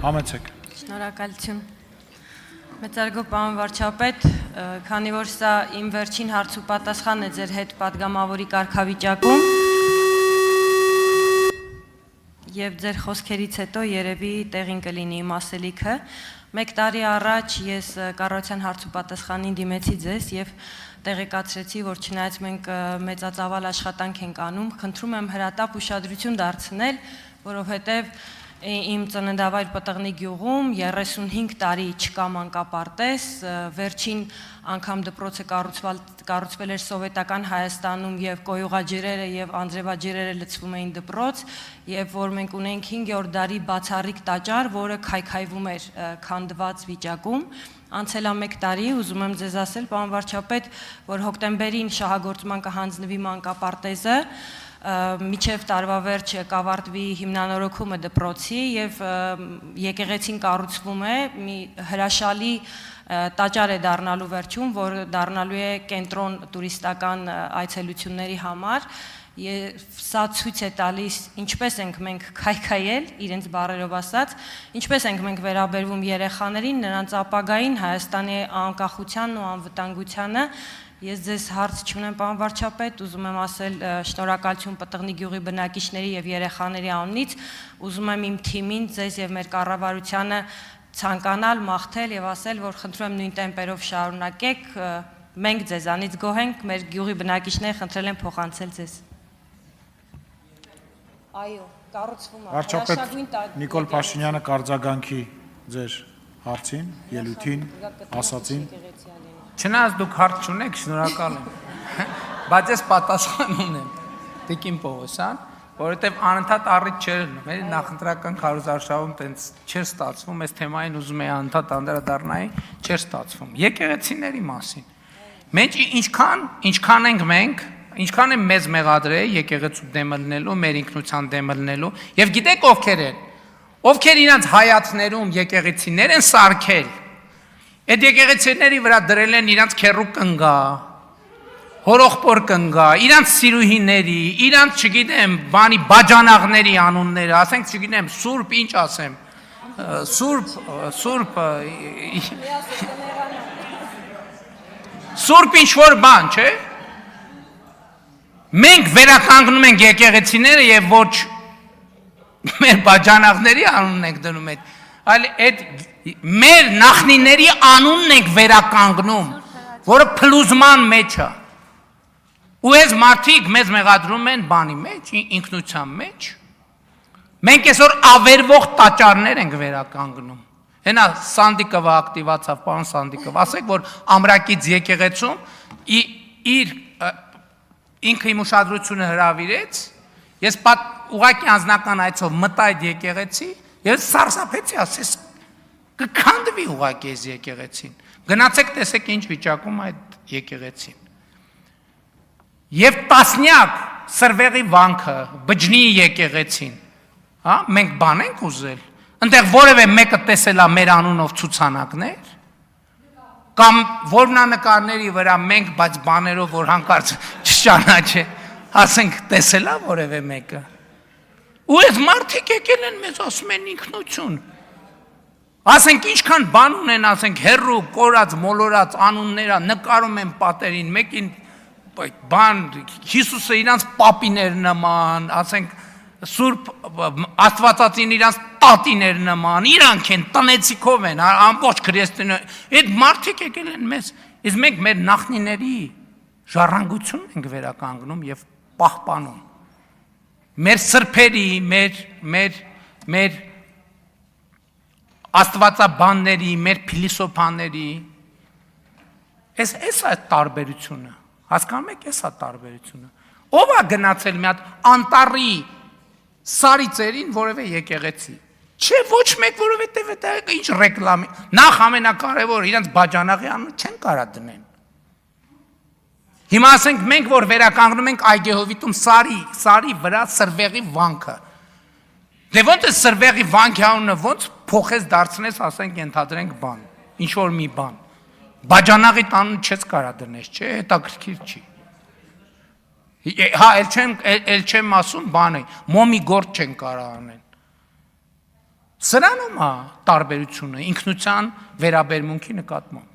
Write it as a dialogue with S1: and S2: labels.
S1: Համեցեք։
S2: Շնորհակալություն։ Մեծարգո պարոն վարչապետ, քանի որ սա իմ վերջին հարց ու պատասխանն է ձեր հետ պատգամավորի կարգավիճակում եւ ձեր խոսքերից հետո երևի տեղին կլինի իմ ասելիքը, 1 տարի առաջ ես կառավարության հարց ու պատասխանին դիմեցի ձեզ եւ տեղեկացրեցի, որ չնայած մենք մեծածավալ աշխատանք ենք անում, խնդրում եմ հրատապ ուշադրություն դարձնել, որովհետեւ իմ ծննդավայր Պտղնի գյուղում 35 տարի չկա մանկապարտեզ, վերջին անգամ դպրոցը կառուցվել էր սովետական Հայաստանում եւ կոյուղաջրերը եւ անձրևաջրերը լցվում էին դպրոց եւ որ մենք ունենք 5-րդ դարի բացառիկ տաճար, որը քայքայվում էր քանդված վիճակում։ Անցել է 1 տարի, ուզում եմ ձեզ ասել, պարոն վարչապետ, որ հոկտեմբերին շահագործման կհանձնվի մանկապարտեզը, միջև տարվա վերջը կավարտվի հիմնանորոգումը դպրոցի եւ եկեղեցին կառուցվում է, մի հրաշալի տաճար է դառնալու վերջում, որ դառնալու է կենտրոն տուրիստական այցելությունների համար։ Եվ սա ցույց է տալիս ինչպես ենք մենք քայքայել, իրենց բառերով ասած, ինչպես ենք մենք վերաբերվում երեխաներին, նրանց ապագային, Հայաստանի անկախությանն ու անվտանգությանը։ Ես ձեզ հարց չունեմ, պարոն վարչապետ, ուզում եմ ասել շնորհակալություն Պտղնի գյուղի բնակիչների եւ երեխաների անունից, ուզում եմ իմ թիմին, ձեզ եւ մեր կառավարությանը ցանկանալ, մաղթել եւ ասել, որ խնդրում եմ նույն տեմպերով շարունակեք, մենք ձեզանից գոհ ենք, մեր գյուղի բնակիչները խնդրել են փոխանցել ձեզ։ Այո, կառուցվում է։
S1: Վարչապետ Նիկոլ Փաշինյանը կարձագանքի ձեր հարցին, ելույթին, ասացին։
S3: Չնայած դուք հարց չունեք, շնորհակալ եմ, բայց ես պատասխան ունեմ, Տիկին Պողոսյան, որովհետև անընդհատ առիթ չէր լինում, մեր նախընտրական քարոզարշավում տենց չէր ստացվում, այս թեմային ուզում էի անընդհատ անդրադառնայի, չէր ստացվում։ Եկեղեցիների մասին։ Մենք ինչքան ենք մենք, ինչքան են մեզ մեղադրել եկեղեցու դեմը լինելու, մեր ինքնության դեմը լինելու, եւ գիտեք ովքեր են, ովքեր իրանց հայացներում եկեղեցիներ են սարքել, այդ եկեղեցիների վրա դրել են իրանց քերու կնգա, հորողպոր կնգա, իրանց սիրուհիների, իրանց չգիտեմ, բանի բաժանաղների անունները, ասենք չգիտեմ, սուրբ ինչ ասեմ, սուրբ ինչ որ բան, չէ՞։ Մենք վերականգնում ենք եկեղեցիները եւ ոչ մեր բաժանաղների անունն ենք դնում այդ, այլ այդ մեր նախնիների անունն ենք վերականգնում, որը փլուզման մեջ է։ Ու այս մարդիկ մեզ մեղադրում են բանի մեջ, ինքնության մեջ։ Մենք այսօր ավերվող տաճարներ ենք վերականգնում։ Հենա Սանդիկովը ակտիվացավ, պարոն Սանդիկով, ասեք, որ ամրակից եկեղեցում իր ինքը իմ ուշադրությունը հրավիրեց, ես ուղղակի անձնական այցով մտա այդ եկեղեցի, եւ սարսափեցի, ասես կքանդվի ուղղակի այս եկեղեցին։ Գնացեք տեսեք ինչ վիճակում այդ եկեղեցին։ Եվ տասնյակ Սրվեղի վանքը, Բջնի եկեղեցին, հա, մենք բան ենք ուզել, այնտեղ որևէ մեկը տեսել է մեր անունով ցուցանակներ, կամ որմնանկարների վրա մենք բայց բաներով որ հանկարծ չճանաչե, ասենք տեսել է որևէ մեկը։ Ու այս մարդիկ եկել են մեզ ասում են ինքնություն։ Ասենք ինչքան բան ունեն, ասենք հերրու, կորած, մոլորած անունները նկարում են պատերին, մեկին բան Հիսուսը իրանց պապիներ նման, ասենք Սուրբ Աստվածածին իրանց տատիներ նման, իրանք են տնեցիկով են, ամբողջ քրիստոնյա, այդ մարդիկ եկել են մեզ, իսկ մենք մեր նախնիների ժառանգությունն ենք վերականգնում եւ պահպանում։ Մեր սրբերի, մեր աստվածաբանների, մեր փիլիսոփաների, այս է տարբերությունը, հասկանում եք, այս է տարբերությունը։ Ով է գնացել մի հատ անտառի սարիցերին որևէ եկեղեցի։ Չէ, ոչ մեկ, որովհետև դա ինչ ռեկլամի։ Նախ ամենակարևորը իրանց բաժանաղի անունը չեն կարա դնեն։ Հիմա ասենք մենք որ վերականգնում ենք Այգեհովիտում սարի վրա Սրվեղի վանքը։ Դե ոնց է Սրվեղի վանքի անունը ոնց փոխես դարձնես, ասենք ենթադրենք բան, ինչ որ մի բան։ Բաժանաղի անունը չես կարա դնես, չէ, հետաքրքիր չի։ Հա, էլ չեմ ասում բանը, մոմի գործ չեն կարա անեն։ Սրանում է տարբերությունը ինքնության վերաբերմունքի նկատմամբ։